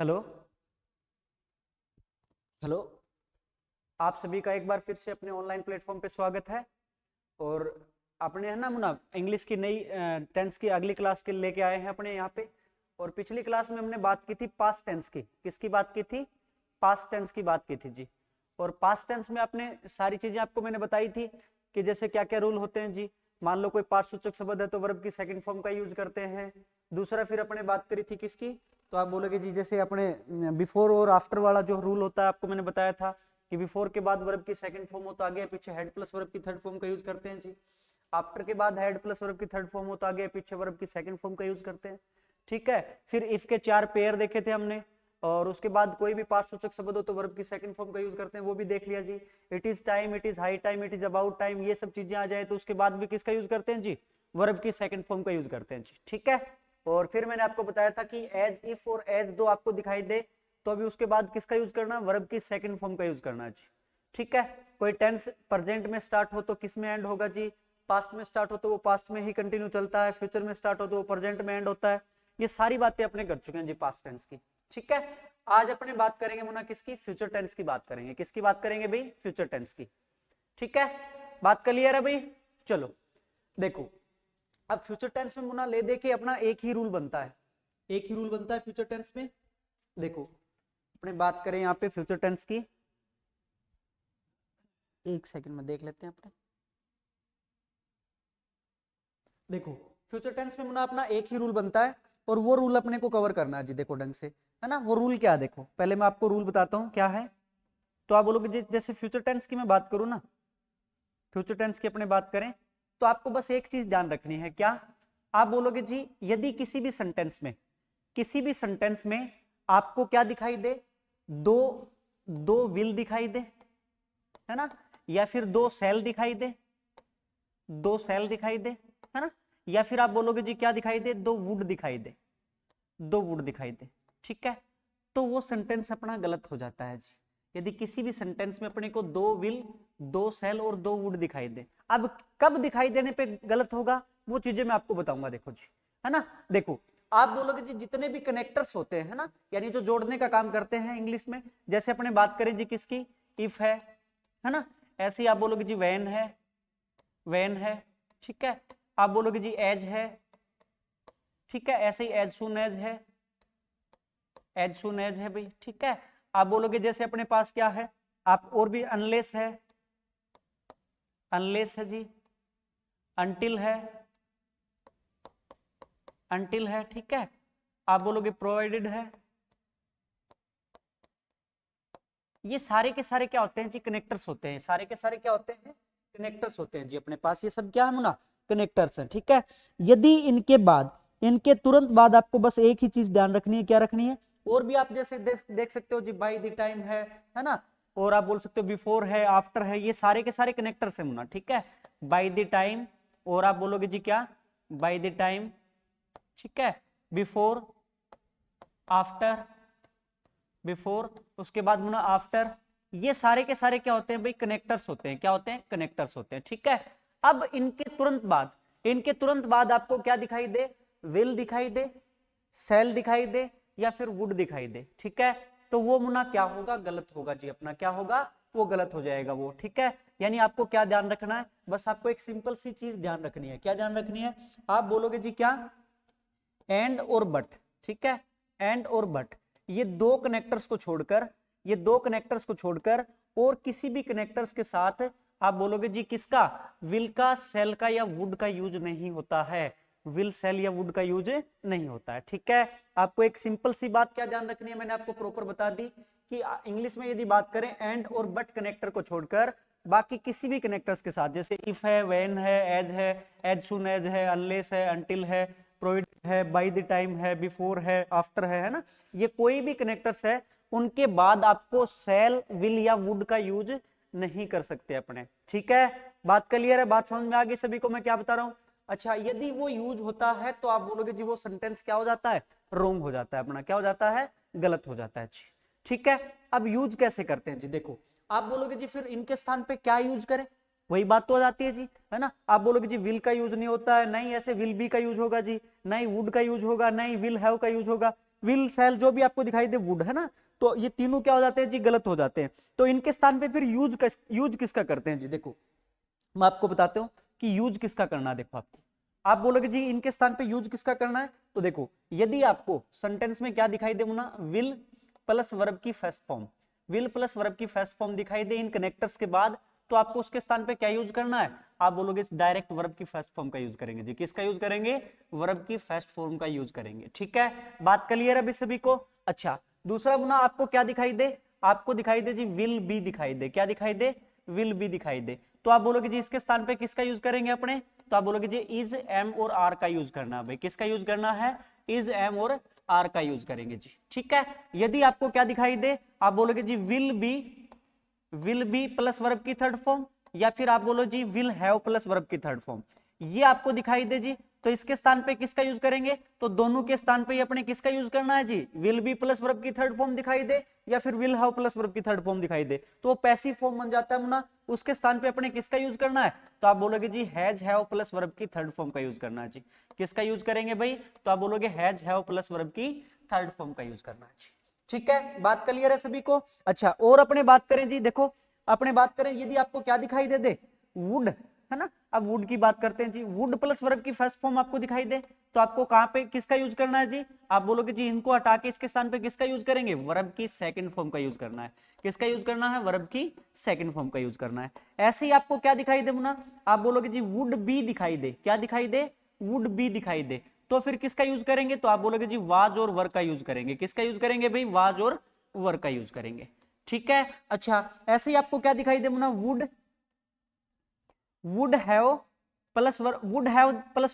Hello hello. आप सभी का एक बार फिर से अपने ऑनलाइन प्लेटफॉर्म पे स्वागत है। और अपने है ना मुना इंग्लिश की नई टेंस की अगली क्लास के लेके आए हैं अपने यहाँ पे। और पिछली क्लास में हमने बात की थी पास्ट टेंस की। किसकी बात की थी? पास्ट टेंस की बात की थी जी। और पास्ट टेंस में आपने सारी चीजें आपको मैंने बताई थी कि जैसे क्या क्या रूल होते हैं जी। मान लो कोई पास्ट सूचक शब्द है तो वर्ब की सेकंड फॉर्म का यूज करते हैं। दूसरा फिर अपने बात करी थी किसकी? तो आप बोलोगे जी जैसे अपने बिफोर और आफ्टर वाला जो रूल होता है आपको मैंने बताया था कि बिफोर के बाद वर्ब की सेकंड फॉर्म हो तो आगे पीछे हेड प्लस वर्ब की थर्ड फॉर्म का यूज करते हैं जी। आफ्टर के बाद हेड प्लस वर्ब की थर्ड फॉर्म हो तो आगे पीछे वर्ब की सेकंड फॉर्म का यूज करते हैं। ठीक है। फिर इफ के 4 पेयर देखे थे हमने। और उसके बाद कोई भी पास्ट सूचक शब्द हो तो वर्ब की सेकंड फॉर्म का यूज करते हैं, वो भी देख लिया जी। It is time, it is high time, it is about time, ये सब चीजें आ जाए तो उसके बाद भी किसका यूज करते हैं जी? वर्ब की सेकंड फॉर्म का यूज करते हैं जी। ठीक है। और फिर मैंने आपको बताया था कि एज इफ और एज दो आपको दिखाई दे तो अभी उसके बाद किसका यूज करना? वर्ब की सेकंड फॉर्म का यूज करना जी। ठीक है। कोई टेंस प्रेजेंट में स्टार्ट हो तो किस में एंड होगा जी? पास्ट में स्टार्ट हो तो वो पास्ट में ही कंटिन्यू चलता है, फ्यूचर में स्टार्ट हो तो वो प्रेजेंट में एंड होता है। ये सारी बातें अपने कर चुके हैं जी पास्ट टेंस की। ठीक है। आज अपने बात करेंगे मुन्ना किसकी? फ्यूचर टेंस की बात करेंगे। किसकी बात करेंगे भाई? फ्यूचर टेंस की। ठीक है। बात क्लियर है भाई? चलो देखो, अब फ्यूचर टेंस में मुन्ना ले दे के अपना एक ही रूल बनता है। एक ही रूल बनता है फ्यूचर टेंस में। देखो अपने बात करें यहाँ पे फ्यूचर टेंस की, एक सेकंड में देख लेते हैं अपने। देखो फ्यूचर टेंस में मुन्ना अपना एक ही रूल बनता है और वो रूल अपने को कवर करना है जी। देखो ढंग से, है ना। वो रूल क्या है? देखो पहले मैं आपको रूल बताता हूँ क्या है। तो आप बोलोगे जैसे फ्यूचर टेंस की मैं बात करूँ ना, फ्यूचर टेंस की अपने बात करें तो आपको बस एक चीज ध्यान रखनी है। क्या? आप बोलोगे जी यदि किसी भी सेंटेंस में, किसी भी सेंटेंस में आपको क्या दिखाई दे? दो दो विल दिखाई दे, है ना। या फिर दो सेल दिखाई दे, दो सेल दिखाई दे, है ना। या फिर आप बोलोगे जी क्या दिखाई दे? दो वुड दिखाई दे, दो वुड दिखाई दे। ठीक है। तो वो सेंटेंस अपना गलत हो जाता है जी। यदि किसी भी सेंटेंस में अपने को दो विल, दो सेल और दो वुड दिखाई दे। अब कब दिखाई देने पे गलत होगा वो चीजें मैं आपको बताऊंगा। देखो जी, है ना। देखो आप बोलोगे जी जितने भी कनेक्टर्स होते हैं ना, यानी जो जोड़ने का काम करते हैं इंग्लिश में, जैसे अपने बात करें जी किसकी? इफ है ना। ऐसे ही आप बोलोगे जी वैन है, वैन है। ठीक है। आप बोलोगे जी एज है। ठीक है। ऐसे ही एज सुन एज है, एज सुन एज है भाई। ठीक है। आप बोलोगे जैसे अपने पास क्या है, आप और भी अनलेस है, अनलेस है जी। अंटिल है, अंटिल है। ठीक है। आप बोलोगे प्रोवाइडेड है। ये सारे के सारे क्या होते हैं जी? कनेक्टर्स होते हैं। सारे के सारे क्या होते हैं? कनेक्टर्स होते हैं जी अपने पास। ये सब क्या है मुना? कनेक्टर्स हैं। ठीक है। यदि इनके बाद, इनके तुरंत बाद आपको बस एक ही चीज ध्यान रखनी है। क्या रखनी है? और भी आप जैसे देख सकते हो जी बाई द टाइम है ना। और आप बोल सकते हो बिफोर है, आफ्टर है, ये सारे के सारे कनेक्टर्स है मुना। ठीक है। बाई द टाइम, और आप बोलोगे जी क्या? By the time. ठीक है। बिफोर, आफ्टर, बिफोर, उसके बाद मुना आफ्टर। ये सारे के सारे क्या होते हैं भाई? कनेक्टर्स होते हैं। क्या होते हैं? कनेक्टर्स होते हैं। ठीक है। अब इनके तुरंत बाद, इनके तुरंत बाद आपको क्या दिखाई दे? विल दिखाई दे, सेल दिखाई दे, या फिर वुड दिखाई दे। ठीक है। तो वो मुना क्या होगा? गलत होगा जी अपना। क्या होगा? वो गलत हो जाएगा वो। ठीक है। यानी आपको क्या ध्यान रखना है? बस आपको एक सिंपल सी चीज ध्यान रखनी है। क्या ध्यान रखनी है? आप बोलोगे जी क्या? एंड और बट। ठीक है। एंड और बट, ये दो कनेक्टर्स को छोड़कर, ये दो कनेक्टर्स को छोड़कर और किसी भी कनेक्टर्स के साथ आप बोलोगे जी किसका? विल का, सेल का या वुड का यूज नहीं होता है। विल, सेल या वुड का यूज नहीं होता है। ठीक है। आपको एक सिंपल सी बात क्या ध्यान रखनी है, मैंने आपको प्रॉपर बता दी कि इंग्लिश में यदि बात करें एंड और बट कनेक्टर को छोड़कर बाकी किसी भी कनेक्टर्स के साथ, जैसे इफ है, व्हेन है, एज सुन एज है, अनलेस है, अंटिल है, प्रोवाइड है, बाय द टाइम है, बिफोर है, आफ्टर है ना। ये कोई भी कनेक्टर्स है, उनके बाद आपको सेल, विल या वुड का यूज नहीं कर सकते अपने। ठीक है। बात क्लियर है? बात समझ में आ गई सभी को मैं क्या बता रहा हूं? अच्छा, यदि वो यूज होता है तो आप बोलोगे जी वो सेंटेंस क्या हो जाता है? रोंग हो जाता है अपना। क्या हो जाता है? गलत हो जाता है जी। ठीक है। अब यूज कैसे करते हैं जी? देखो आप बोलोगे जी फिर इनके स्थान पे क्या यूज करें? वही बात तो आ जाती है जी, है ना। आप बोलोगे जी विल का यूज नहीं होता है, नहीं ऐसे विल बी का यूज होगा जी, नहीं वुड का यूज होगा, नहीं विल हैव का यूज होगा। विल, शैल, जो भी आपको दिखाई दे, वुड, है ना, तो ये तीनों क्या हो जाते हैं जी, गलत हो जाते हैं। तो इनके स्थान पे फिर यूज किसका करते हैं जी? देखो मैं आपको बताता हूं कि यूज किसका करना है। देखो आपको, आप बोलोगे जी इनके स्थान पे यूज किसका करना है, तो देखो यदि आपको सेंटेंस में क्या दिखाई दे मुना, विल प्लस वर्ब की first form, will plus verb की फर्स्ट फॉर्म दिखाई दे इन कनेक्टर्स के बाद, तो आपको उसके स्थान पे क्या यूज करना है, आप बोलोगे डायरेक्ट वर्ब की फर्स्ट फॉर्म का यूज करेंगे जी। किसका यूज करेंगे? वर्ब की फर्स्ट फॉर्म का यूज करेंगे। ठीक है, बात क्लियर है अभी सभी को? अच्छा, दूसरा मुना आपको क्या दिखाई दे, आपको दिखाई दे जी विल बी दिखाई दे, क्या दिखाई दे, विल बी दिखाई दे, तो आप बोलोगे जी इसके स्थान पे किसका यूज करेंगे अपने, तो आप बोलोगे जी इज, एम और आर का यूज करना है भाई। किसका यूज करना है? इज, एम और आर का यूज करेंगे जी। ठीक है, यदि आपको क्या दिखाई दे, आप बोलोगे जी विल बी प्लस वर्ब की थर्ड फॉर्म, या फिर आप बोलो जी विल हैव प्लस वर्ब की थर्ड फॉर्म, ये आपको दिखाई दे जी, तो इसके स्थान पे किसका यूज करेंगे, तो दोनों के स्थान पे अपने किसका यूज करना है जी, विल बी प्लस वर्ब की थर्ड फॉर्म दिखाई दे या फिर विल हैव प्लस वर्ब की थर्ड फॉर्म दिखाई दे, तो वो पैसिव फॉर्म बन जाता है ना, उसके स्थान पे अपने किसका यूज करना है, तो आप बोलोगे जी हैज हैव प्लस वर्ब की थर्ड फॉर्म का यूज करना है जी। किसका यूज करेंगे भाई, तो आप बोलोगे हैज हैव प्लस वर्ब की थर्ड फॉर्म का यूज करना है जी। ठीक है, बात क्लियर है सभी को? अच्छा, और अपने बात करें जी, देखो अपने बात करें, यदि आपको क्या दिखाई दे वुड, है ना, अब वुड की बात करते हैं जी, वुड प्लस वर्ब की फर्स्ट फॉर्म आपको दिखाई दे, तो आपको कहां पे किसका यूज करना है जी, आप बोलोगे जी इनको हटा के इसके स्थान पे किसका यूज करेंगे, वर्ब की सेकंड फॉर्म का यूज करना है। किसका यूज करना है? वर्ब की सेकंड फॉर्म का यूज करना है। ऐसे ही आपको क्या दिखाई दे मुना, आप बोलोगे जी वुड बी दिखाई दे, क्या दिखाई दे, वुड बी दिखाई दे, तो फिर किसका यूज करेंगे, तो आप बोलोगे जी वाज और वर का यूज करेंगे। किसका यूज करेंगे भाई? वाज और वर का यूज करेंगे। ठीक है, अच्छा ऐसे ही आपको क्या दिखाई दे मुना, वुड हैव प्लस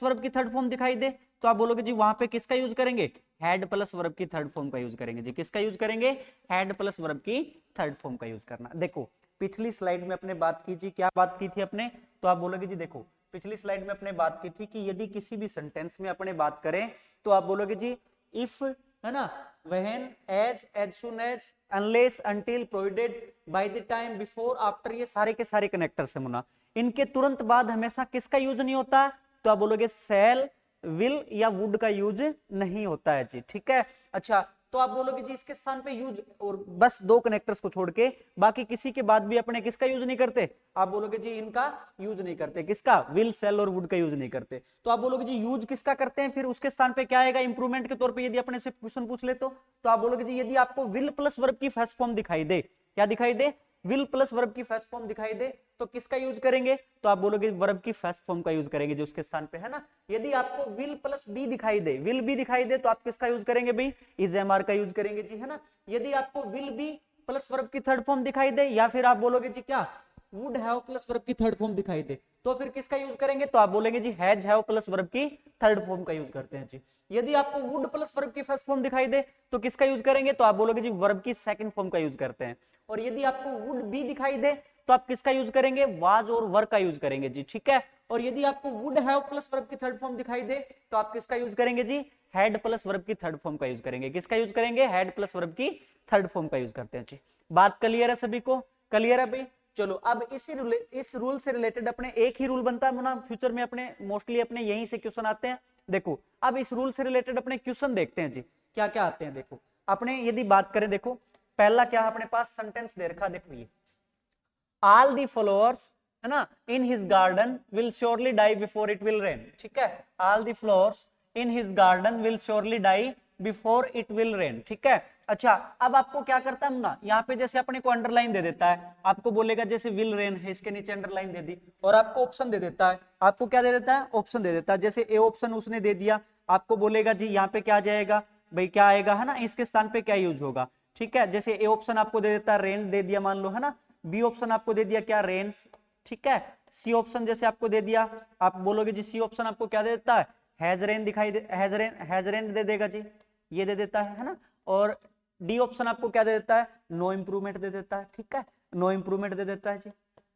वर्ब की थर्ड फॉर्म दिखाई दे, तो आप बोलोगे जी वहां पे किसका यूज करेंगे, हैड प्लस वर्ब की थर्ड फॉर्म का यूज करेंगे जी। किसका यूज करेंगे? हैड प्लस वर्ब की थर्ड फॉर्म का यूज करना। देखो पिछली स्लाइड में अपने बात की जी, क्या बात की थी अपने, तो आप बोलोगे जी देखो पिछली स्लाइड में अपने बात की थी कि यदि किसी भी सेंटेंस में अपने बात करें, तो आप बोलोगे जी इफ, है ना, when, as soon as, unless, until, provided, by the time, before, after, ये सारे के सारे कनेक्टर से मुना, इनके तुरंत बाद हमेशा किसका यूज नहीं होता, तो आप बोलोगे शैल, विल या वुड का यूज नहीं होता है जी। ठीक है, अच्छा तो आप बोलोगे जी इसके स्थान पे यूज, और बस दो कनेक्टर्स को छोड़ के बाकी किसी के बाद भी अपने किसका यूज नहीं करते, आप बोलोगे जी इनका यूज नहीं करते। किसका? विल, सेल और वुड का यूज नहीं करते। तो आप बोलोगे जी यूज किसका करते हैं, फिर उसके स्थान पे क्या आएगा इंप्रूवमेंट के तौर पे, यदि अपने से क्वेश्चन पूछ ले तो आप बोलोगे जी यदि आपको विल प्लस वर्ब की फर्स्ट फॉर्म दिखाई दे, क्या दिखाई दे, विल प्लस वर्ब की फर्स्ट फॉर्म दिखाई दे, तो किसका यूज करेंगे, तो आप बोलोगे वर्ब की फर्स्ट फॉर्म का यूज करेंगे जो उसके स्थान पे है ना। यदि आपको विल प्लस बी दिखाई दे, विल बी दिखाई दे, तो आप किसका यूज करेंगे भाई, इज, एम, आर का यूज करेंगे जी, है ना। यदि आपको विल बी प्लस वर्ब की थर्ड फॉर्म दिखाई दे, या फिर आप बोलोगे जी क्या, वुड हैव प्लस वर्ब की थर्ड फॉर्म दिखाई दे, तो फिर किसका यूज करेंगे, तो आप बोलेंगे जी हैज हैव प्लस वर्ब की थर्ड फॉर्म का यूज करते हैं जी। यदि आपको वुड प्लस वर्ब की फर्स्ट फॉर्म दिखाई दे, तो किसका यूज करेंगे, तो आप बोलोगे जी वर्ब की सेकंड फॉर्म का यूज करते हैं। और यदि आपको वुड बी दिखाई दे, तो आप किसका यूज करेंगे, वाज और वर का यूज करेंगे जी। ठीक है, और यदि आपको वुड हैव प्लस वर्ब की थर्ड फॉर्म दिखाई दे, तो आप किसका यूज करेंगे जी, हैड प्लस वर्ब की थर्ड फॉर्म का यूज करेंगे। किसका यूज करेंगे? हैड प्लस वर्ब की थर्ड फॉर्म का यूज करते हैं जी। बात क्लियर है सभी को? क्लियर है भाई? चलो अब इस रूल से रिलेटेड अपने एक ही रूल बनता है ना, फ्यूचर में अपने मोस्टली अपने यहीं से क्वेश्चन आते हैं। देखो अब इस रूल से रिलेटेड अपने क्वेश्चन देखते हैं जी, क्या क्या आते हैं। देखो अपने यदि बात करें, देखो पहला क्या है अपने पास सेंटेंस दे रखा, देखो ये ऑल दी फ्लावर्स, है ना, in his garden will surely die before it will rain. ठीक है, all the flowers in his garden will surely die before it will rain. ठीक है, अच्छा अब आपको क्या करता है ना, यहाँ पे जैसे अपने को अंडरलाइन दे देता है, आपको बोलेगा जैसे विल रेन है, इसके नीचे अंडरलाइन दे दी, और आपको ऑप्शन दे देता है। आपको क्या दे देता है? ऑप्शन दे देता है। जैसे ए ऑप्शन उसने दे दिया, आपको बोलेगा जी यहाँ पे क्या आ जाएगा भाई, क्या आएगा, है ना, इसके स्थान पे क्या यूज होगा। ठीक है, जैसे ए ऑप्शन आपको दे देता है रेन दे दिया मान लो, है ना, बी ऑप्शन आपको दे दिया क्या, रेन्स। ठीक है, सी ऑप्शन जैसे आपको दे दिया, आप बोलोगे जी सी ऑप्शन आपको क्या दे देता है, हैज रेन दिखाई दे, हैज रेन दे देगा जी, ये दे देता है ना। और डी ऑप्शन आपको क्या दे देता है, नो इंप्रूवमेंट दे देता है। ठीक है, नो इंप्रूवमेंट दे देता है जी।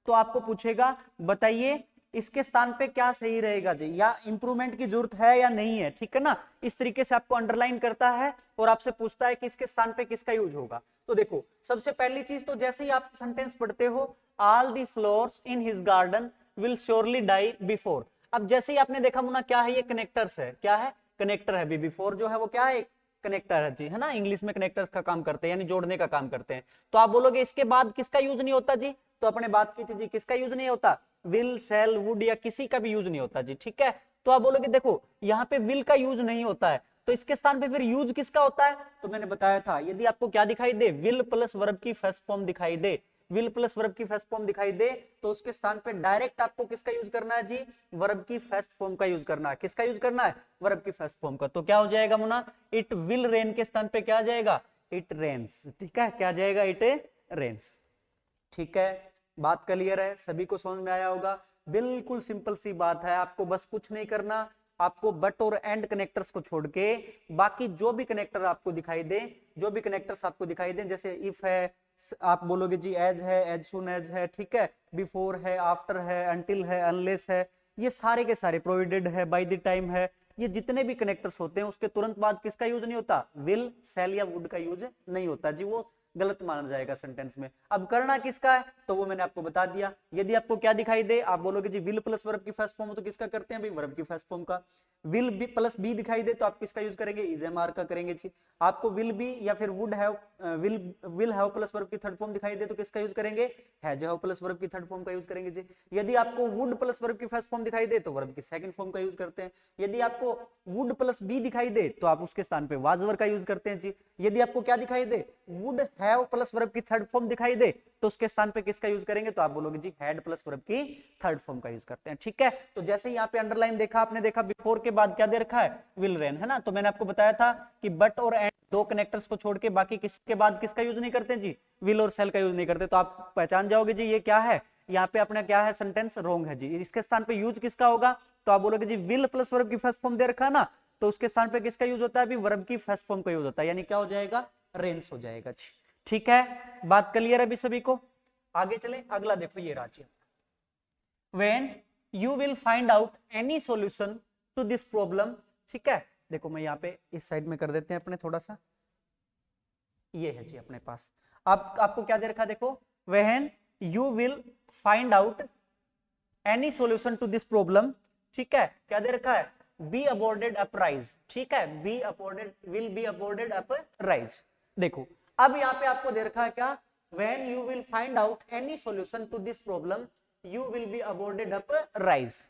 तो आपको पूछेगा बताइए इसके स्थान पे क्या सही रहेगा जी, या इंप्रूवमेंट की जरूरत है या नहीं है। ठीक है ना, इस तरीके से आपको अंडरलाइन करता है और आपसे पूछता है कि इसके स्थान पे किसका यूज होगा। तो देखो सबसे पहली चीज तो जैसे ही आप सेंटेंस पढ़ते हो, all the flowers in his garden will surely die before. अब जैसे ही आपने देखा मुना क्या है, ये कनेक्टर्स है, क्या है, कनेक्टर है। बिफोर जो है वो क्या है, कनेक्टर है जी, है ना, इंग्लिश में कनेक्टर्स का काम करते हैं, यानी जोड़ने का काम करते हैं। तो आप बोलोगे इसके बाद किसका यूज नहीं होता जी, तो अपने बात की थी जी, किसका यूज नहीं होता, विल, सेल, वुड या किसी का भी यूज नहीं होता जी, ठीक है। तो आप बोलोगे देखो यहाँ पे विल का यूज नहीं होता है, तो इसके स्थान पे फिर यूज किसका होता है, तो मैंने बताया था, यदि आपको क्या दिखाई दे, विल प्लस वर्ब की फर्स्ट फॉर्म दिखाई दे, विल प्लस वर्ब की फर्स्ट फॉर्म दिखाई दे, तो उसके स्थान पे डायरेक्ट आपको किसका यूज करना है जी, वर्ब की फर्स्ट फॉर्म का यूज करना है। किसका यूज करना है, वर्ब की फर्स्ट फॉर्म का। तो क्या हो जाएगा मुना, इट विल रेन के स्थान पे क्या आ जाएगा, इट रेन्स, ठीक है, क्या जाएगा, इट रेन्स, ठीक है। बात क्लियर है, सभी को समझ में आया होगा, बिल्कुल सिंपल सी बात है, आपको बस कुछ नहीं करना, आपको बट और एंड कनेक्टर्स को छोड़ के बाकी जो भी कनेक्टर आपको दिखाई दे, जो भी कनेक्टर्स आपको दिखाई दे, जैसे इफ है, आप बोलोगे जी एज है, एज सुन एज है, ठीक है, बिफोर है, आफ्टर है, अनटिल है, अनलेस है, ये सारे के सारे, प्रोवाइडेड है, बाय द टाइम है, ये जितने भी कनेक्टर्स होते हैं उसके तुरंत बाद किसका यूज नहीं होता, विल, सेल या वुड का यूज नहीं होता जी, वो गलत माना जाएगा सेंटेंस में। अब करना किसका है, तो वो मैंने आपको बता दिया। यदि आपको क्या दिखाई दे, आप बोलोगे जी विल प्लस वर्ब की फर्स्ट फॉर्म, तो किसका करते हैं भाई, वर्ब की फर्स्ट फॉर्म का। विल बी प्लस बी दिखाई दे तो आप किसका यूज करेंगे, इज एम आर का करेंगे जी। आपको विल बी या फिर would have, will have plus verb की थर्ड फॉर्म दिखाई दे तो किसका यूज करेंगे, हैज हैव प्लस वर्ब की थर्ड फॉर्म का यूज करेंगे जी। यदि आपको वुड प्लस वर्ब की फर्स्ट फॉर्म दिखाई दे तो वर्ब की सेकंड फॉर्म का यूज करते हैं। यदि आपको वुड प्लस बी दिखाई दे तो आप उसके स्थान पे वाज वर्ब का यूज करते हैं जी। यदि आपको क्या दिखाई दे, वुड हैव प्लस वर्ब की थर्ड फॉर्म दिखाई दे तो उसके स्थान पे किसका यूज करेंगे, तो आप बोलोगे जी हैड प्लस वर्ब की थर्ड फॉर्म का यूज करते हैं, ठीक है। तो जैसे यहाँ पे अंडरलाइन देखा आपने, देखा बिफोर के बाद क्या दे रखा है, विल रेन, है ना। तो मैंने आपको बताया था कि बट और एंड दो कनेक्टर्स को छोड़ के बाकी किसके बाद किसका यूज नहीं करते जी, विल और सेल का यूज नहीं करते। तो आप पहचान जाओगे जी ये क्या है, यहाँ पे अपना क्या है, सेंटेंस रॉन्ग है जी। इसके स्थान पे यूज किसका होगा, तो आप बोलोगे जी विल प्लस वर्ब की फर्स्ट फॉर्म दे रखा है ना, तो उसके स्थान पे किसका यूज होता है, अभी वर्ब की फर्स्ट फॉर्म का यूज होता है, यानी क्या हो जाएगा, रेन्स हो जाएगा जी, ठीक है। बात क्लियर है अभी सभी को, आगे चले, अगला देखो ये राज्य, when you will find out any solution to this problem, ठीक है। देखो मैं यहाँ पे इस साइड में कर देते हैं अपने थोड़ा सा, ये है जी अपने पास, आपको क्या दे रखा, देखो when you will find out any solution to this problem, ठीक है, क्या दे रखा है, be awarded a prize, ठीक है, be awarded, will be awarded a prize। देखो अब यहाँ पे आपको दे रखा है क्या, when you will find out any solution to this problem you will be awarded a prize।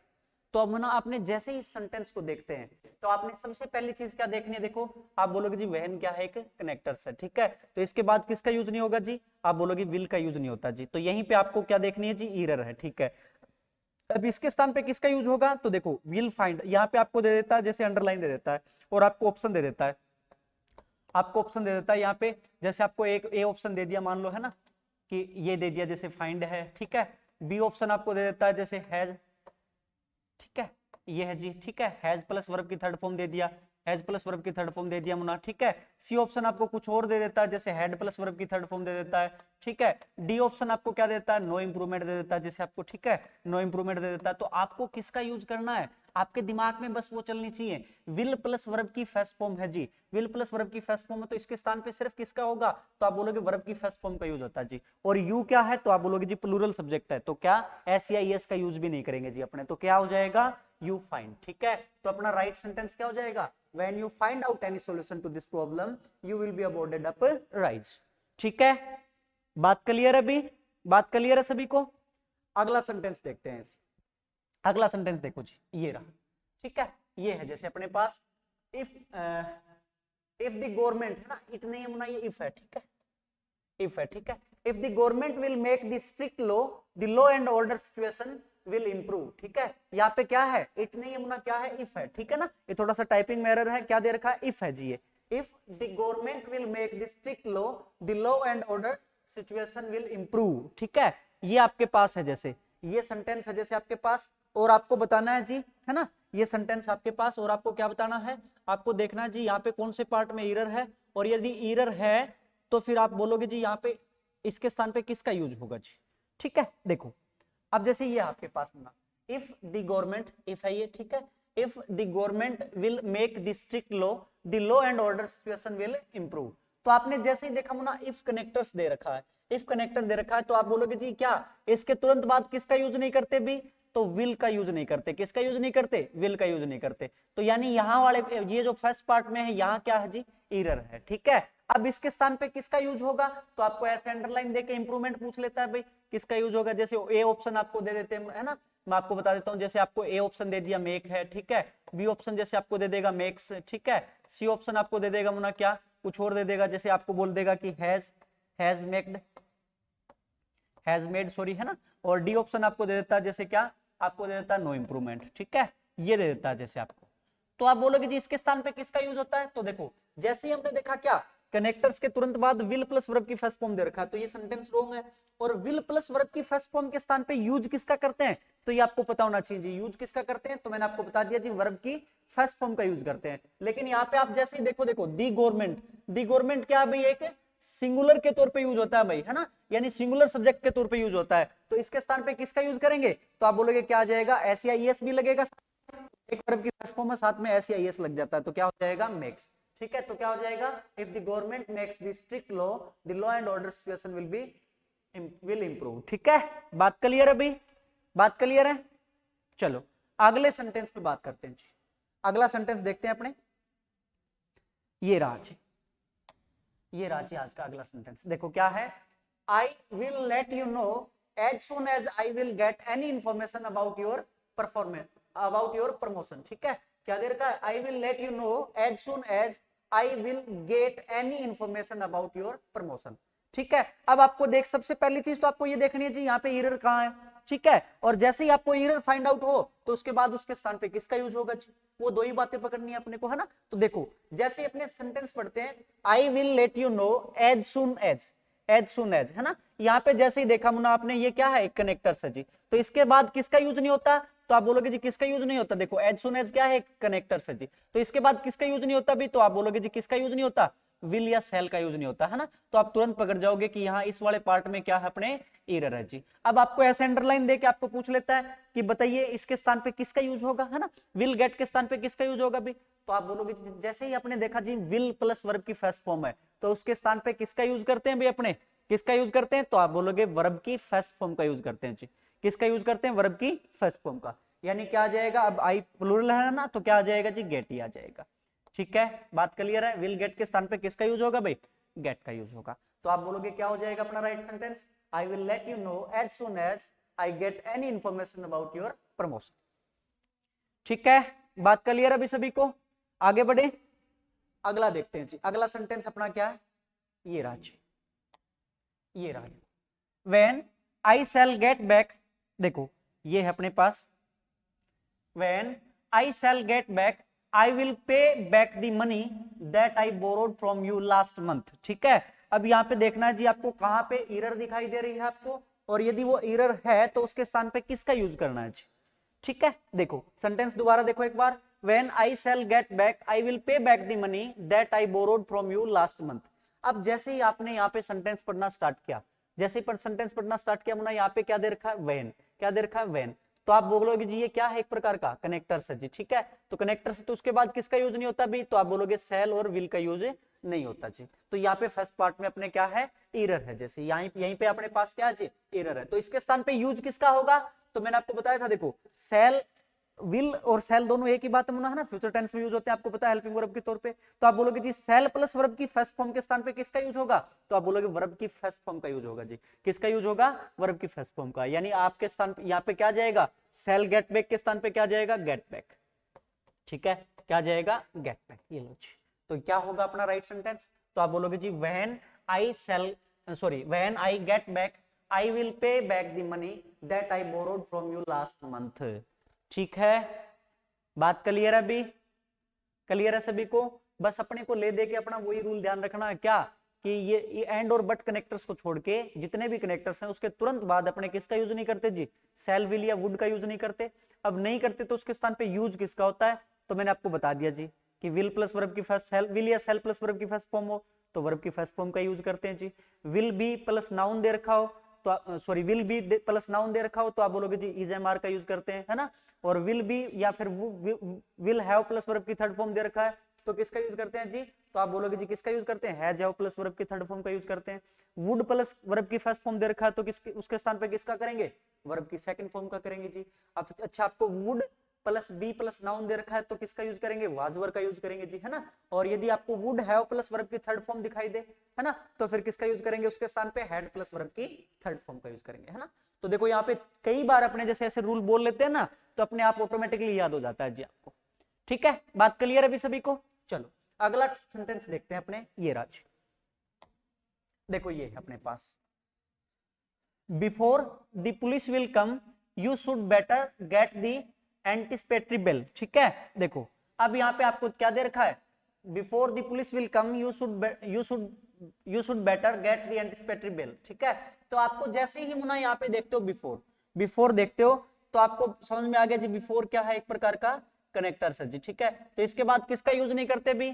तो अब ना आपने जैसे ही इस सेंटेंस को देखते हैं तो आपने सबसे पहली चीज क्या देखनी है, देखो आप बोलोगे जी वहन क्या है, एक कनेक्टर्स है, ठीक है। तो इसके बाद किसका यूज नहीं होगा जी, आप बोलोगे विल का यूज नहीं होता जी। तो यहीं पे आपको क्या देखनी है जी, ईरर है, ठीक है। अब इसके स्थान पे किसका यूज होगा, तो देखो विल फाइंड, यहाँ पे आपको दे देता है जैसे अंडरलाइन दे देता है और आपको ऑप्शन दे देता है, आपको ऑप्शन दे देता है यहाँ पे, जैसे आपको एक ए ऑप्शन दे दिया मान लो, है ना, कि ये दे दिया जैसे फाइंड है, ठीक है। बी ऑप्शन आपको दे देता है जैसे हैज, ठीक है, ये है जी, ठीक है, हैज प्लस वर्ब की थर्ड फॉर्म दे दिया, हैज प्लस वर्ब की थर्ड फॉर्म दे दिया मुना, ठीक है। सी ऑप्शन आपको कुछ और दे देता है जैसे हैड प्लस वर्ब की थर्ड फॉर्म दे देता है, ठीक है। डी ऑप्शन आपको क्या देता है, नो इंप्रूवमेंट दे देता है जैसे आपको, ठीक है, नो इंप्रूवमेंट दे देता है। तो आपको किसका यूज करना है, आपके दिमाग में बस वो चलनी चाहिए, विल प्लस वर्ब की फर्स्ट फॉर्म है जी, विल प्लस वर्ब की फर्स्ट फॉर्म है तो इसके स्थान पे सिर्फ किसका होगा, तो आप बोलोगे वर्ब की फर्स्ट फॉर्म का यूज होता है जी। और यू क्या है, तो आप बोलोगे जी प्लूरल सब्जेक्ट है, तो क्या एस या एस का यूज भी नहीं करेंगे जी अपने, तो क्या हो जाएगा, यू फाइंड, ठीक है। तो अपना राइट सेंटेंस क्या हो जाएगा, when you find out any solution to this problem you will be awarded a prize, ठीक है। बात क्लियर है अभी, बात क्लियर है सभी को। अगला सेंटेंस देखते हैं, अगला सेंटेंस देखो जी, ये रहा, ठीक है। ये है जैसे अपने पास इफ द गवर्नमेंट, है ना, इट नहीं होना, ये इफ है, ठीक है, इफ है, ठीक है। If the government will make the strict law the law and order situation will improve, ठीक है। यहाँ पे क्या है, इट नहीं है मुना, क्या है, इफ है, ठीक है ना। ये थोड़ा सा टाइपिंग में एरर है, क्या दे रखा है, इफ है जी, ये if the government will make the strict law the law and order situation will improve, ठीक है। ये आपके पास है, जैसे ये सेंटेंस है जैसे आपके पास, और आपको बताना है जी, है ना, ये सेंटेंस आपके पास, और आपको क्या बताना है, आपको देखना है जी यहाँ पे कौन से पार्ट में एरर है, और यदि एरर है तो फिर आप बोलोगे जी यहाँ पे इसके स्थान पे किसका यूज होगा जी, ठीक है। देखो अब जैसे ये आपके पास होना, इफ द गवर्नमेंट, इफ है ये, ठीक है, if the government will make the strict law the law and order situation will improve. तो आपने जैसे ही देखा मुना इफ कनेक्टर्स दे रखा है, इफ कनेक्टर दे रखा है, तो आप बोलोगे जी क्या इसके तुरंत बाद किसका यूज नहीं करते भी, तो विल का यूज नहीं करते। किसका यूज नहीं करते, विल का यूज नहीं करते। तो यानी यहाँ वाले ये जो फर्स्ट पार्ट में है यहाँ क्या है जी, एरर है, ठीक है। अब इसके स्थान पे किसका यूज होगा, तो आपको ऐसे अंडरलाइन देके इंप्रूवमेंट पूछ लेता है भाई किसका यूज होगा। जैसे ए ऑप्शन आपको दे देते हैं, है ना, मैं आपको बता देता हूं। जैसे आपको ए ऑप्शन दे दिया मेक है, ठीक है। बी ऑप्शन जैसे आपको दे देगा मेक्स, ठीक है। सी ऑप्शन आपको दे देगा मुना क्या, कुछ और दे देगा, जैसे आपको बोल देगा कि हैज मेक्ड, हैज मेड, सॉरी, है ना। और डी ऑप्शन आपको दे देता है जैसे क्या, आपको दे देता है नो इंप्रूवमेंट, ठीक है, ये दे देता है जैसे आपको। तो आप बोलोगे जी इसके स्थान पे किसका यूज होता है, तो देखो जैसे ही हमने देखा क्या, कनेक्टर्स के तुरंत बाद विल प्लस वर्ब की फर्स्ट फॉर्म दे रखा है, तो ये सेंटेंस रॉन्ग है। और विल प्लस वर्ब की फर्स्ट फॉर्म के स्थान पे यूज किसका करते हैं, तो ये आपको पता होना चाहिए जी, यूज किसका करते हैं, तो मैंने आपको बता दिया जी वर्ब की फर्स्ट फॉर्म का यूज करते हैं। लेकिन यहाँ पे आप जैसे ही देखो, देखो दी गवर्नमेंट, दी गवर्नमेंट क्या है भाई, एक सिंगुलर के तौर पे यूज होता है भाई, है ना, यानी सिंगुलर सब्जेक्ट के तौर पे यूज होता है। तो इसके स्थान पे किसका यूज करेंगे, तो आप बोलोगे क्या आ जाएगा, एस या ईएस भी लगेगा, एक वर्ब की फर्स्ट फॉर्म में साथ में एस या ईएस लग जाता है, तो क्या हो जाएगा, मेक्स, ठीक है। तो क्या हो जाएगा, if the government makes the strict law, the law and order situation will improve, ठीक है। बात क्लियर है भाई, बात क्लियर है। चलो अगले सेंटेंस पे बात करते हैं जी। अगला सेंटेंस देखते हैं अपने, ये राज, ये राजी आज का अगला सेंटेंस देखो क्या है, I will let you know as soon as I will get any information about your performance, about your promotion, ठीक है। क्या दे रखा है, I will let you know as soon as I will get any information about your promotion, ठीक है। अब आपको देख, सबसे पहली चीज तो आपको ये देखनी है जी यहाँ पे एरर कहाँ है, ठीक है। और जैसे ही आपको एरर फाइंड आउट हो तो उसके बाद उसके स्थान पे किसका यूज होगा जी, वो दो ही बातें पकड़नी है अपने को, है ना। तो देखो जैसे अपने सेंटेंस पढ़ते हैं, I will let you know as soon as, as soon as, है ना। यहाँ पे जैसे ही देखा मुना आपने, ये क्या है, एक कनेक्टर है जी, तो इसके बाद किसका यूज नहीं होता, तो आप बोलोगे जी किसका यूज नहीं होता, देखो एज सुन एज क्या है, एक कनेक्टर है जी, तो इसके बाद किसका यूज नहीं होता भी, तो आप बोलोगे जी किसका यूज नहीं होता, विल या सेल का यूज नहीं होता, है ना। तो आप तुरंत पकड़ जाओगे कि यहाँ इस वाले पार्ट में क्या है, अपने एरर है जी। अब आपको ऐसे अंडरलाइन देके आपको पूछ लेता है कि बताइए इसके स्थान पे किसका यूज होगा, है ना, विल गेट के स्थान पे किसका यूज होगा भी, तो आप बोलोगे जैसे ही आपने देखा जी विल प्लस वर्ब की फर्स्ट फॉर्म है, तो उसके स्थान पे किसका यूज करते हैं भाई, अपने किसका यूज करते हैं, तो आप बोलोगे वर्ब की फर्स्ट फॉर्म का यूज करते हैं जी। किसका यूज करते हैं, वर्ब की फर्स्ट फॉर्म का। यानी क्या आ जाएगा, अब आई प्लूरल है ना, तो क्या आ जाएगा जी, गेट ही आ जाएगा, ठीक है। बात क्लियर है, विल गेट के स्थान पे किसका यूज होगा भाई, गेट का यूज होगा। तो आप बोलोगे क्या हो जाएगा अपना right sentence, I will let you know as soon as I get any information about your promotion, ठीक है। बात क्लियर है अभी सभी को, आगे बढ़े, अगला देखते हैं जी। अगला सेंटेंस अपना क्या है, ये राज, ये राज, when I shall get back, देखो ये है अपने पास, when I shall get back I will pay back the money that I borrowed from you last month, ठीक है। अब यहाँ पे देखना है जी आपको कहां पे एरर दिखाई दे रही है आपको, और यदि वो एरर है तो उसके स्थान पे किसका यूज करना है जी, ठीक है। देखो सेंटेंस दोबारा देखो एक बार, when I shall get back I will pay back the money that I borrowed from you last month. अब जैसे ही आपने यहाँ पे सेंटेंस पढ़ना स्टार्ट किया, जैसे ही सेंटेंस पढ़ना स्टार्ट किया मुना, यहाँ पे क्या दे रखा है, व्हेन, क्या दे रखा है, व्हेन। तो आप बोलोगे जी ये क्या है, एक प्रकार का कनेक्टर है जी, ठीक है। तो कनेक्टर से तो उसके बाद किसका यूज नहीं होता भी, तो आप बोलोगे सेल और विल का यूज नहीं होता जी। तो यहाँ पे फर्स्ट पार्ट में अपने क्या है, एरर है, जैसे यहीं पे अपने पास क्या है जी, एरर है। तो इसके स्थान पे यूज किसका होगा, तो मैंने आपको बताया था, देखो सेल, विल और सेल दोनों एक ही बात है ना, फ्यूचर टेंस में यूज होते हैं, आपको पता है हेल्पिंग वर्ब के तौर पे। तो आप बोलोगे जी सेल प्लस वर्ब की फर्स्ट फॉर्म के स्थान पे किसका यूज होगा, तो आप बोलोगे वर्ब की फर्स्ट फॉर्म का यूज होगा जी। किसका यूज होगा, वर्ब की फर्स्ट फॉर्म का। यानी आपके स्थान पे यहाँ पे क्या जाएगा, सेल गेट बैक के स्थान पे क्या जाएगा, गेट बैक, ठीक है, क्या जाएगा, गेट बैक, ये लो जी। तो क्या होगा अपना राइट सेंटेंस, तो आप बोलोगे जी when I shall, sorry when I get back I will pay back the money that I borrowed from you last month, ठीक है। बात क्लियर है अभी, क्लियर है सभी को। बस अपने को ले दे के अपना वही रूल ध्यान रखना है क्या, कि ये एंड और बट कनेक्टर्स को छोड़ के जितने भी कनेक्टर्स हैं उसके तुरंत बाद अपने किसका यूज नहीं करते जी, सेल विल या वुड का यूज नहीं करते। अब नहीं करते तो उसके स्थान पे यूज किसका होता है, तो मैंने आपको बता दिया जी कि विल प्लस वर्ब की फर्स्ट सेल, विल या सेल प्लस वर्ब की फर्स्ट फॉर्म हो तो वर्ब की फर्स्ट फॉर्म का यूज करते हैं जी। विल बी प्लस नाउन दे रखा हो तो sorry will be plus noun दे रखा हो तो आप बोलोगे जी इज एम आर का यूज करते हैं, है ना। और विल बी या फिर विल हैव प्लस वर्ब की थर्ड फॉर्म दे रखा है तो किसका यूज करते हैं जी? तो आप बोलोगे जी किसका यूज करते हैं? हैज हैव प्लस वर्ब की थर्ड फॉर्म का यूज करते हैं। वुड प्लस वर्ब की फर्स्ट फॉर्म दे रखा है तो किसके उसके स्थान पे किसका करेंगे? वर्ब की सेकंड फॉर्म का करेंगे जी। अब अच्छा आपको would plus be plus noun दे रखा है तो किसका यूज करेंगे? वाज वर्ब का यूज करेंगे जी, है ना। और यदि आपको वुड हैव प्लस वर्ब की थर्ड फॉर्म दिखाई दे, है ना, तो फिर किसका यूज करेंगे? उसके स्थान पे हैड प्लस वर्ब की थर्ड फॉर्म का यूज करेंगे, है ना। तो देखो यहाँ पे कई बार अपने जैसे ऐसे रूल बोल लेते हैं ना, तो अपने आप ऑटोमेटिकली याद हो जाता है जी आपको। ठीक है, बात क्लियर है अभी सभी को? चलो अगला सेंटेंस देखते हैं अपने, ये राज देखो, ये है अपने पास, before the police will come you should better get the anticipatory bail. ठीक है, देखो अब यहाँ पे आपको क्या दे रखा है? Before the police will come you should better get the anticipatory bail. ठीक है, तो आपको जैसे ही मुना यहाँ पे देखते हो बिफोर देखते हो तो आपको समझ में आ गया जी बिफोर क्या है? एक प्रकार का कनेक्टर है जी। ठीक है, तो इसके बाद किसका यूज नहीं करते भी?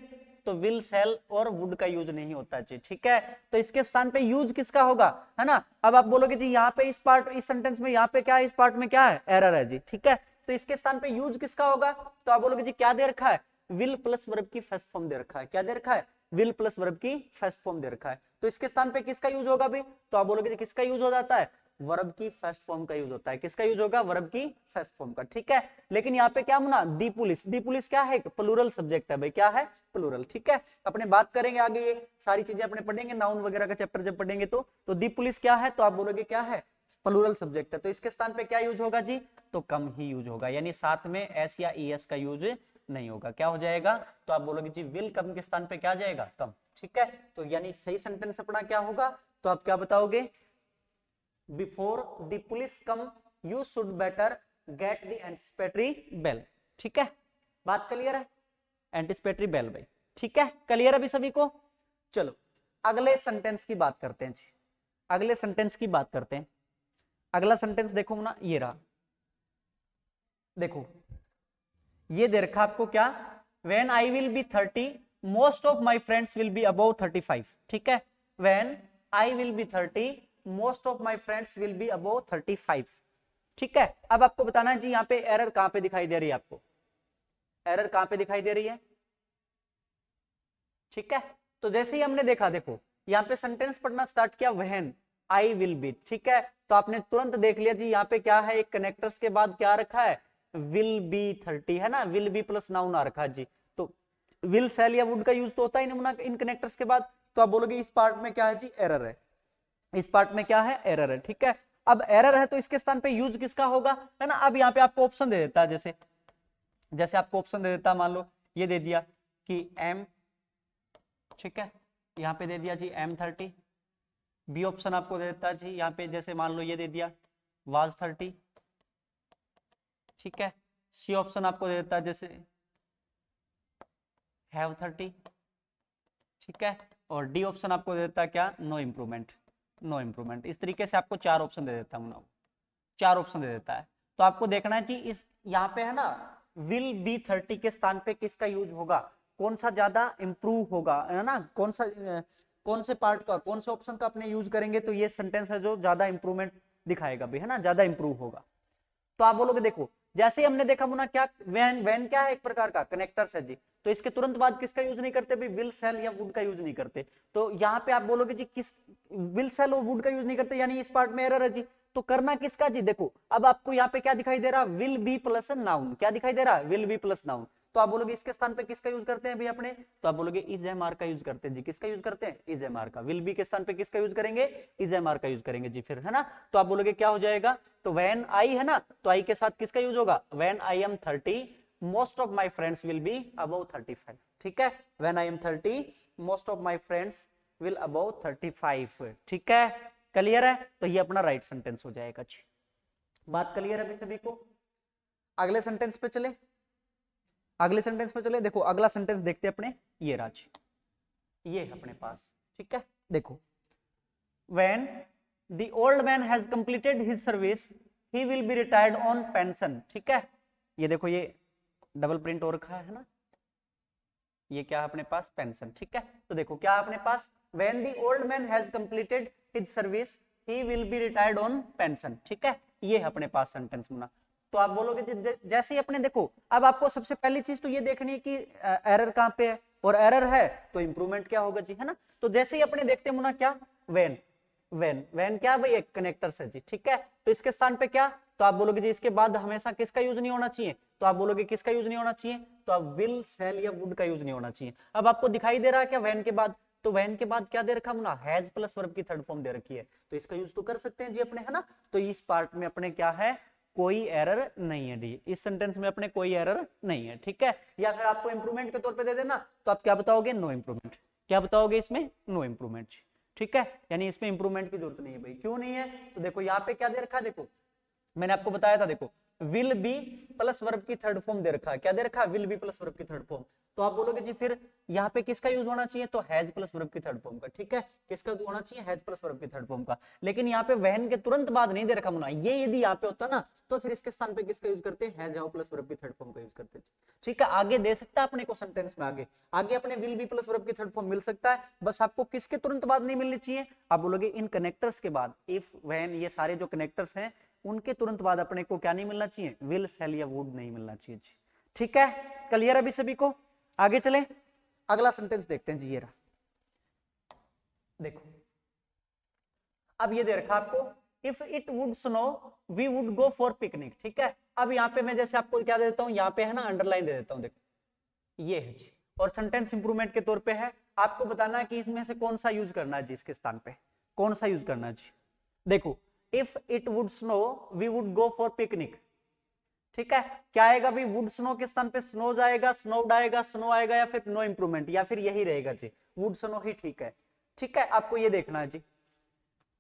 तो विल सेल और वुड का यूज नहीं होता जी। ठीक है, तो इसके स्थान पे यूज किसका होगा, है ना। अब आप बोलोगे जी यहाँ पे इस सेंटेंस में यहाँ पे क्या है? इस पार्ट में क्या है? एरर है जी। ठीक है, तो इसके स्थान पे यूज किसका होगा? तो आप बोलोगे जी क्या दे रखा है? विल प्लस वर्ब की फर्स्ट फॉर्म दे रखा है। क्या दे रखा है? विल प्लस वर्ब की फर्स्ट फॉर्म दे रखा है। तो इसके स्थान पे किसका यूज होगा भी? तो आप बोलोगे जी किसका यूज हो जाता है? वर्ब की फर्स्ट फॉर्म का यूज होता है। किसका यूज होगा? वर्ब की फर्स्ट फॉर्म का। ठीक है, लेकिन यहाँ पे क्या मुना? दी पुलिस क्या है? प्लूरल सब्जेक्ट है भाई, क्या है? प्लूरल। ठीक है, अपने बात करेंगे आगे, ये सारी चीजें अपने पढ़ेंगे, नाउन वगैरह का चैप्टर जब पढ़ेंगे तो दी पुलिस क्या है? तो आप बोलोगे क्या है? प्लूरल सब्जेक्ट है। तो इसके स्थान पे क्या यूज होगा जी? तो कम ही यूज होगा, यानी साथ में एस या ईएस का यूज नहीं होगा। क्या हो जाएगा? तो आप बोलोगे जी विल कम के स्थान पे क्या जाएगा? कम। ठीक है, तो यानी सही सेंटेंस अपना क्या होगा? तो आप क्या बताओगे? Before the police come you should better get the anticipatory bail. ठीक है, बात क्लियर है? एंटिसिपेटरी बेल भाई। ठीक है, क्लियर अभी सभी को? चलो अगले सेंटेंस की बात करते हैं जी। अगले सेंटेंस की बात करते हैं। अगला सेंटेंस देखो ना, ये रहा, देखो ये दे रखा आपको क्या? When I will be 30 most of my friends will be above 35। ठीक है, when I will be 30 most of my friends will be above 35। ठीक है, अब आपको बताना है जी यहाँ पे एरर कहां पे दिखाई दे रही है? आपको एरर कहां पे दिखाई दे रही है? ठीक है, तो जैसे ही हमने देखा, देखो यहाँ पे सेंटेंस पढ़ना स्टार्ट किया, व्हेन आई विल बी। ठीक है, तो आपने तुरंत देख लिया जी यहाँ पे क्या है? एक कनेक्टर्स के बाद क्या रखा है? विल बी 30, है ना, विल बी प्लस नाउन आ रखा है जी। तो विल सेल या वुड का यूज तो होता ही नहीं इन कनेक्टर्स के बाद। तो आप बोलोगे इस पार्ट में क्या है जी? एरर है। इस पार्ट में क्या है? एरर है। ठीक है, अब एरर है तो इसके स्थान पे यूज किसका होगा, है ना। अब यहाँ पे आपको ऑप्शन दे देता है, जैसे जैसे आपको ऑप्शन दे देता, मान लो ये दे दिया कि एम, ठीक है, यहाँ पे दे दिया जी M30। बी ऑप्शन आपको दे देता है जी यहाँ पे, जैसे मान लो ये दे दिया वाज 30। ठीक है, सी ऑप्शन आपको दे देता है जैसे हैव 30। ठीक है, और डी ऑप्शन आपको दे देता है क्या? No improvement. No improvement. इस तरीके से आपको 4 ऑप्शन दे देता हूँ, 4 ऑप्शन दे देता है। तो आपको देखना है जी इस यहाँ पे है ना, विल बी 30 के स्थान पे किसका यूज होगा? कौन सा ज्यादा इंप्रूव होगा, है ना, कौन से पार्ट का, कौन से ऑप्शन का अपने यूज करेंगे तो ये सेंटेंस है जो ज्यादा इंप्रूवमेंट दिखाएगा भी, है ना, ज्यादा इंप्रूव होगा। तो आप बोलोगे देखो जैसे ही हमने देखा मुना क्या, वैन क्या है? एक प्रकार का कनेक्टर्स है जी। तो इसके तुरंत बाद किसका यूज नहीं करते? विल सेल या वुड का यूज नहीं करते। तो यहाँ पे आप बोलोगे जी किस विल सेल और वुड का यूज नहीं करते, यानी इस पार्ट में एरर है जी। तो करना किसका जी? देखो अब आपको यहाँ पे क्या दिखाई दे रहा? Will be plus noun. क्या दिखाई दे रहा? Will be plus noun. तो आप बोलोगे इसके स्थान पे किसका यूज करते हैं भाई अपने? तो आप बोलोगे इज एम आर का यूज करते हैं जी। किसका यूज करते हैं? इज एम आर का। विल बी के स्थान पे किसका यूज करेंगे? इज एम आर का यूज करेंगे जी, फिर, है ना। तो आप बोलोगे क्या हो जाएगा? तो व्हेन आई है ना, तो आई के साथ किसका यूज होगा? When I am 30 most of my friends will be above 35। ठीक है, when I am 30 most of my friends will above 35। ठीक है, क्लियर है? तो ये अपना राइट सेंटेंस हो जाएगा जी। बात क्लियर है अभी सभी को? अगले सेंटेंस पे चले, अगले सेंटेंस पे चले। देखो अगला सेंटेंस देखते हैं अपने, ये राज, ये है अपने पास। ठीक है, देखो when the old man has completed his service he will be retired on pension। ठीक है, ये देखो ये डबल प्रिंट हो रखा है ना, ये क्या है अपने पास? पेंशन। ठीक है, तो देखो क्या है अपने पास? when the old man has completed his service he will be retired on pension। ठीक है, ये है अपने पास सेंटेंस मुना। तो आप बोलोगे जैसे ही अपने देखो, अब आपको सबसे पहली चीज तो ये देखनी है कि एरर कहाँ पे है, और एरर है तो इंप्रूवमेंट क्या होगा जी, है ना। तो जैसे ही अपने देखते हैं मुना क्या, वेन वेन क्या भाई, एक कनेक्टर है जी, ठीक है। तो इसके स्थान पे क्या, तो आप बोलोगे जी इसके बाद हमेशा किसका यूज नहीं होना चाहिए, तो आप बोलोगे किसका यूज नहीं होना चाहिए, तो आप विल सेल या वुड का यूज नहीं होना चाहिए। अब आपको दिखाई दे रहा है क्या वेन के बाद, तो वेन के बाद क्या दे रखा मुना, हैज प्लस वर्ब की थर्ड फॉर्म दे रखी है, तो इसका यूज तो कर सकते हैं जी अपने, है ना। तो इस पार्ट में अपने क्या है, कोई एरर नहीं है डी, इस सेंटेंस में अपने कोई एरर नहीं है, ठीक है। या फिर आपको इंप्रूवमेंट के तौर पे दे देना, तो आप क्या बताओगे, नो इंप्रूवमेंट, क्या बताओगे इसमें, नो इंप्रूवमेंट, ठीक है। यानी इसमें इंप्रूवमेंट की जरूरत नहीं है भाई, क्यों नहीं है, तो देखो यहाँ पे क्या दे रखा है, देखो मैंने आपको बताया था, देखो विल बी प्लस वर्ब की थर्ड फॉर्म दे रखा है, क्या दे रखा है, विल बी प्लस वर्ब की थर्ड फॉर्म। तो आप बोलोगे जी फिर यहाँ पे किसका यूज होना चाहिए, तो हैज प्लस वर्ब की थर्ड फॉर्म का, ठीक है। किसका होना चाहिए, हैज प्लस वर्ब की थर्ड फॉर्म का। लेकिन यहाँ पे वहन के तुरंत बाद नहीं दे रखा मुना, ये यदि यहाँ पे होता ना, तो फिर इसके स्थान पे किसका यूज करते हैं, हैज प्लस वर्ब की थर्ड फॉर्म का यूज करते हैं, ठीक है। आगे दे सकता है अपने को सेंटेंस में, आगे आगे अपने विल बी प्लस वर्ब की थर्ड फॉर्म मिल सकता है, बस आपको किसके तुरंत बाद नहीं मिलनी चाहिए, आप बोलोगे इन कनेक्टर्स के बाद, इफ व्हेन, ये सारे जो कनेक्टर्स हैं उनके तुरंत बाद अपने को क्या नहीं मिलना चाहिए, विल सेल या वुड नहीं मिलना चाहिए जी, ठीक है। क्लियर अभी सभी को, आगे चले, अगला सेंटेंस देखते हैं जी, ये रहा, देखो अब ये दे रखा आपको, if it would snow we would go for picnic, ठीक है। अब यहाँ पे मैं जैसे आपको क्या दे देता हूँ, यहाँ पे है ना अंडरलाइन दे देता हूँ, देखो ये है जी, और सेंटेंस इंप्रूवमेंट के तौर पे है, आपको बताना है कि इसमें से कौन सा यूज करना है जी, इसके स्थान पे कौन सा यूज करना है जी। देखो if it would snow we would go for picnic, ठीक है। क्या आएगा भाई, वुड स्नो के स्थान पे स्नो जाएगा, स्नोड आएगा, स्नो आएगा, या फिर नो इंप्रूवमेंट, या फिर यही रहेगा जी, वुड स्नो ही ठीक है, ठीक है। आपको ये देखना है जी।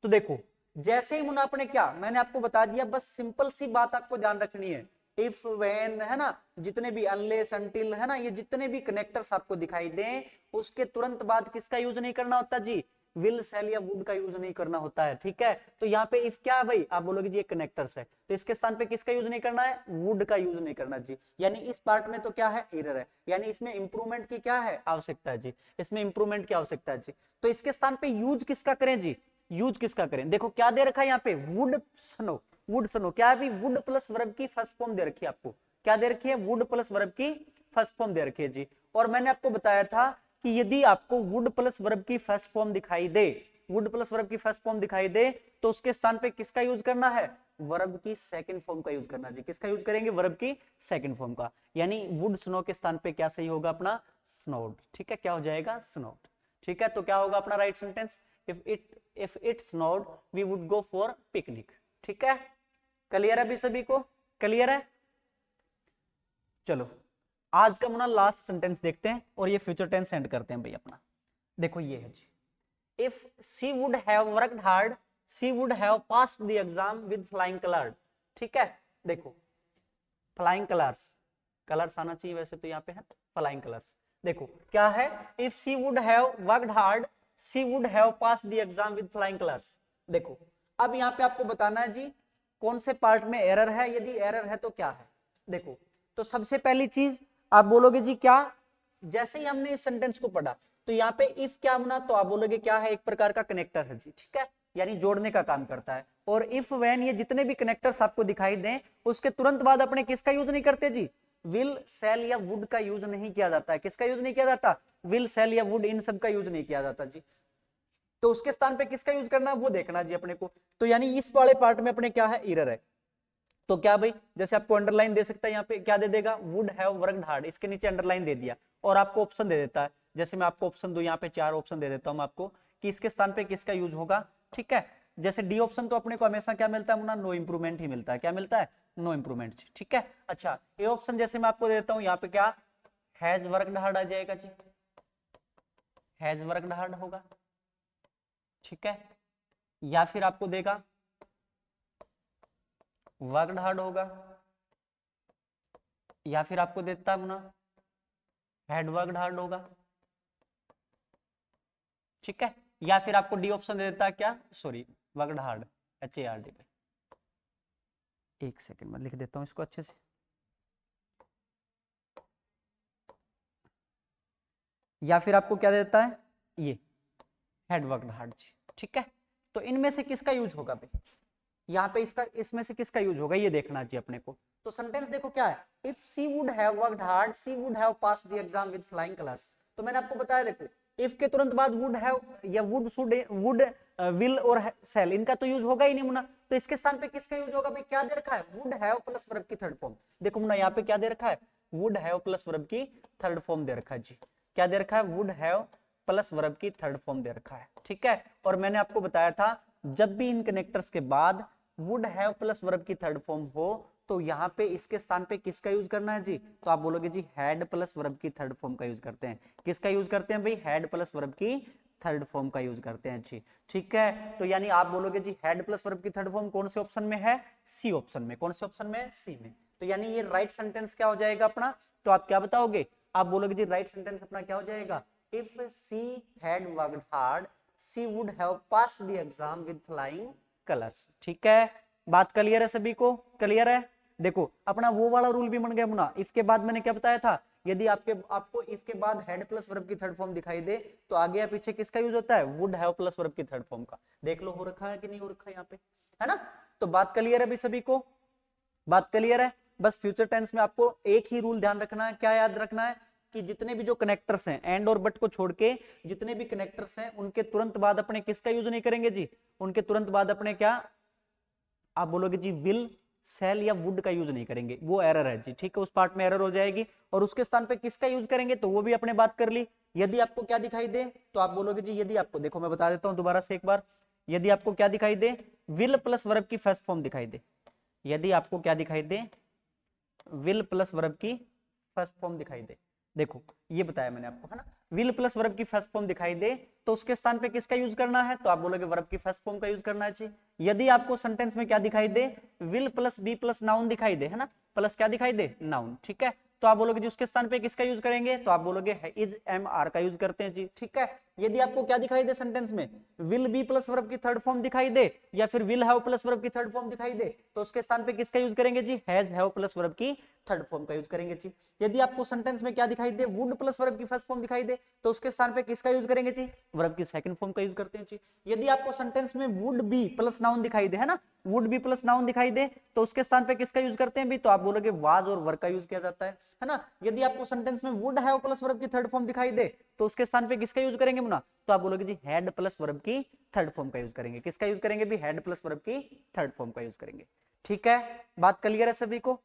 तो देखो जैसे ही मुना आपने क्या, मैंने आपको बता दिया, बस सिंपल सी बात आपको ध्यान रखनी है, इफ वेन, है ना, जितने भी अनलेस अनटिल, है ना, ये जितने भी कनेक्टर्स आपको दिखाई दें, उसके तुरंत बाद किसका यूज नहीं करना होता जी, विल सेल या वुड का यूज नहीं करना होता है, ठीक है। तो यहाँ पे इफ क्या है भाई, आप बोलोगे जी ये कनेक्टर्स है, तो इसके स्थान पे किसका यूज नहीं करना है, वुड का यूज नहीं करना जी। यानी इस पार्ट में तो क्या है, एरर है, यानी इसमें इंप्रूवमेंट की क्या है, आवश्यकता है जी, इसमें इंप्रूवमेंट की आवश्यकता है जी। तो इसके स्थान पे यूज किसका करें जी, यूज किसका करें, देखो क्या दे रखा है यहाँ पे, वुड स्नो, वुड स्नो क्या है, वुड प्लस वर्ब की फर्स्ट फॉर्म दे रखी है आपको, क्या दे रखी है, वुड प्लस वर्ब की फर्स्ट फॉर्म दे रखी है जी। और मैंने आपको बताया था कि यदि आपको वुड प्लस वर्ब की फर्स्ट फॉर्म दिखाई दे, वुड प्लस वर्ब की फर्स्ट फॉर्म दिखाई दे, तो उसके स्थान पे किसका यूज करना है, वर्ब की सेकंड फॉर्म का यूज करना जी। किसका यूज करेंगे, वर्ब की सेकंड फॉर्म का, यानी वुड स्नो के स्थान पे क्या सही होगा अपना, स्नोड, ठीक है, क्या हो जाएगा, स्नोड, ठीक है। तो क्या होगा अपना right sentence, if it snowed we would go for picnic, ठीक है। क्लियर है अभी सभी को, क्लियर है। चलो आज का अपना लास्ट सेंटेंस देखते हैं, और ये फ्यूचर टेंस एंड करते हैं भाई अपना। देखो ये है जी, if she would have worked hard she would have passed the exam with flying colors, ठीक है। देखो फ्लाइंग कलर्स, कलर्स आना चाहिए वैसे तो यहाँ पे है फ्लाइंग कलर्स। देखो क्या है, if she would have worked hard she would have pass the exam with flying colours. देखो अब यहाँ पे आपको बताना है जी कौन से पार्ट में एरर है, यदि एरर है तो क्या है। देखो तो सबसे पहली चीज आप बोलोगे जी क्या, जैसे ही हमने इस सेंटेंस को पढ़ा तो यहाँ पे इफ क्या बना, तो आप बोलोगे क्या है, एक प्रकार का कनेक्टर है जी, ठीक है, यानी जोड़ने का काम करता है। और इफ व्हेन, ये जितने भी कनेक्टर्स आपको दिखाई दें उसके तुरंत बाद अपने किसका यूज नहीं करते जी, विल सेल या वुड का यूज नहीं किया जाता है। किसका यूज नहीं किया जाता, विल सेल या वुड, इन सब का यूज नहीं किया जाता जी। तो उसके स्थान पे किसका यूज करना वो देखना जी अपने को। तो यानी इस वाले पार्ट में अपने क्या है, एरर है। तो क्या भाई, जैसे आपको अंडरलाइन दे सकता है, यहाँ पे क्या दे देगा, वुड हैव वर्कड हार्ड, इसके नीचे अंडरलाइन दे दिया, और आपको ऑप्शन दे देता है। जैसे मैं आपको ऑप्शन दूं, यहाँ पे 4 ऑप्शन दे देता हूँ आपको कि इसके स्थान पे किसका यूज होगा, ठीक है। जैसे डी ऑप्शन तो अपने को हमेशा क्या मिलता है मुन्ना, नो इंप्रूवमेंट ही मिलता है, क्या मिलता है, नो इंप्रूवमेंट, ठीक है। अच्छा ए ऑप्शन जैसे मैं आपको देता हूँ, यहाँ पे क्या हैज वर्कड हार्ड आ जाएगा जी, हैज वर्कड हार्ड होगा, ठीक है। या फिर आपको देगा वर्कड हार्ड होगा, या फिर आपको देता है ना हेड वर्कड हार्ड होगा, ठीक है। या फिर आपको डी ऑप्शन दे देता है क्या, सॉरी वर्कड हार्ड, HARD पे। एक सेकंड में लिख देता हूं इसको अच्छे से, या फिर आपको क्या देता है ये हेड वर्कड हार्ड जी, ठीक है। तो इनमें से किसका यूज होगा भाई, यहाँ पे इसका इसमें से किसका यूज होगा ये देखना चाहिए अपने को। तो सेंटेंस देखो क्या है, if she would have worked hard she would have pass the exam with flying colours. तो मैंने आपको बताया देखो इफ के तुरंत बाद वुड हैव या वुड शुड वुड विल और सेल इनका तो यूज होगा ही नहीं मुना, तो इसके स्थान पे किसका यूज होगा भाई, क्या दे रखा है, वुड हैव प्लस वर्ब की थर्ड फॉर्म। देखो मुना यहाँ पे क्या दे रखा है, वुड हैव प्लस वर्ब की थर्ड फॉर्म दे रखा है जी, क्या दे रखा है, वुड हैव प्लस वर्ब की थर्ड फॉर्म दे रखा है, ठीक है। और मैंने आपको बताया था जब भी इन कनेक्टर्स के बाद वुड हैव प्लस वर्ब की थर्ड फॉर्म हो तो यहाँ पे इसके स्थान पे किसका यूज करना है जी, तो आप बोलोगे जी हैड प्लस वर्ब की थर्ड फॉर्म का यूज करते हैं। किसका यूज करते हैं भाई, हैड प्लस वर्ब की थर्ड फॉर्म का यूज करते हैं जी, ठीक है। तो यानी आप बोलोगे जी हैड प्लस वर्ब की थर्ड फॉर्म कौन से ऑप्शन में है, सी ऑप्शन में। कौन से ऑप्शन में, सी में। तो यानी ये राइट सेंटेंस क्या हो जाएगा अपना, तो आप क्या बताओगे, आप बोलोगे जी राइट सेंटेंस अपना क्या हो जाएगा, if she had worked hard she would have passed the exam with flying colours, ठीक है। बात क्लियर है सभी को, क्लियर है। देखो अपना वो वाला रूल भी बन गया मुना, इफ के बाद मैंने क्या बताया था, यदि आपको इफ के बाद हेड प्लस वर्ब की थर्ड फॉर्म दिखाई दे तो आगे या पीछे किसका यूज होता है, वुड हैव प्लस वर्ब की थर्ड फॉर्म का। देख लो हो रखा है कि नहीं हो रखा है यहाँ पे, है ना। तो बात क्लियर है भी सभी को, बात क्लियर है। बस फ्यूचर टेंस में आपको एक ही रूल ध्यान रखना है, क्या याद रखना है कि जितने भी जो कनेक्टर्स हैं एंड और बट को छोड़ के जितने भी कनेक्टर्स हैं उनके तुरंत बाद अपने किसका यूज नहीं करेंगे जी, उनके तुरंत बाद अपने क्या, आप बोलोगे जी विल सेल या वुड का यूज नहीं करेंगे, वो एरर है जी, ठीक है, उस पार्ट में एरर हो जाएगी। और उसके स्थान पे किसका यूज करेंगे तो वो भी अपने बात कर ली। यदि आपको क्या दिखाई दे तो आप बोलोगे जी, यदि आपको, देखो मैं बता देता हूं दोबारा से एक बार, यदि आपको क्या दिखाई दे, विल प्लस वर्ब की फर्स्ट फॉर्म दिखाई दे, यदि आपको क्या दिखाई दे, विल प्लस वर्ब की फर्स्ट फॉर्म दिखाई दे, देखो ये बताया मैंने आपको, है ना, विल प्लस वर्ब की फर्स्ट फॉर्म दिखाई दे तो उसके स्थान पे किसका यूज करना है, तो आप बोलोगे वर्ब की फर्स्ट फॉर्म का यूज करना है। यदि आपको सेंटेंस में क्या दिखाई दे, will plus be plus noun दिखाई दे, है ना, प्लस क्या दिखाई दे, नाउन, ठीक है, तो आप बोलोगे जी उसके स्थान पे किसका यूज करेंगे, तो आप बोलोगे इज एम आर का यूज करते हैं जी, ठीक है। यदि आपको क्या दिखाई दे सेंटेंस में, विल बी प्लस वर्ब की थर्ड फॉर्म दिखाई दे या फिर विल हैव प्लस वर्ब की थर्ड फॉर्म दिखाई दे तो उसके स्थान पे किसका यूज करेंगे जी, हैज हैव प्लस वर्ब की थर्ड फॉर्म का यूज करेंगे जी। यदि आपको सेंटेंस में क्या दिखाई दे, वुड प्लस वर्ब की फर्स्ट फॉर्म दिखाई दे तो उसके स्थान पे किसका यूज करेंगे जी, वर्ब की सेकंड फॉर्म का यूज करते हैं जी। यदि आपको सेंटेंस में वुड बी प्लस नाउन दिखाई दे, है ना, वुड बी प्लस नाउन दिखाई दे तो उसके स्थान पे किसका यूज करते हैं भी, तो आप बोलोगे वाज और वर्ब का यूज किया जाता है ना। यदि आपको सेंटेंस में वुड हैव प्लस वर्ब की थर्ड फॉर्म दिखाई दे तो उसके स्थान पे किसका यूज करेंगे मुना, तो आप बोलोगे जी हैड प्लस वर्ब की थर्ड फॉर्म का यूज करेंगे। किसका यूज करेंगे भी, हैड प्लस वर्ब की थर्ड फॉर्म का यूज करेंगे, ठीक है। बात क्लियर है सभी को।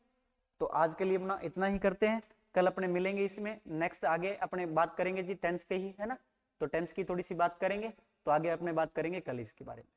तो आज के लिए अपना इतना ही करते हैं, कल अपने मिलेंगे इसमें, नेक्स्ट आगे अपने बात करेंगे जी टेंस पे ही, है ना, तो टेंस की थोड़ी सी बात करेंगे, तो आगे अपने बात करेंगे कल इसके बारे में।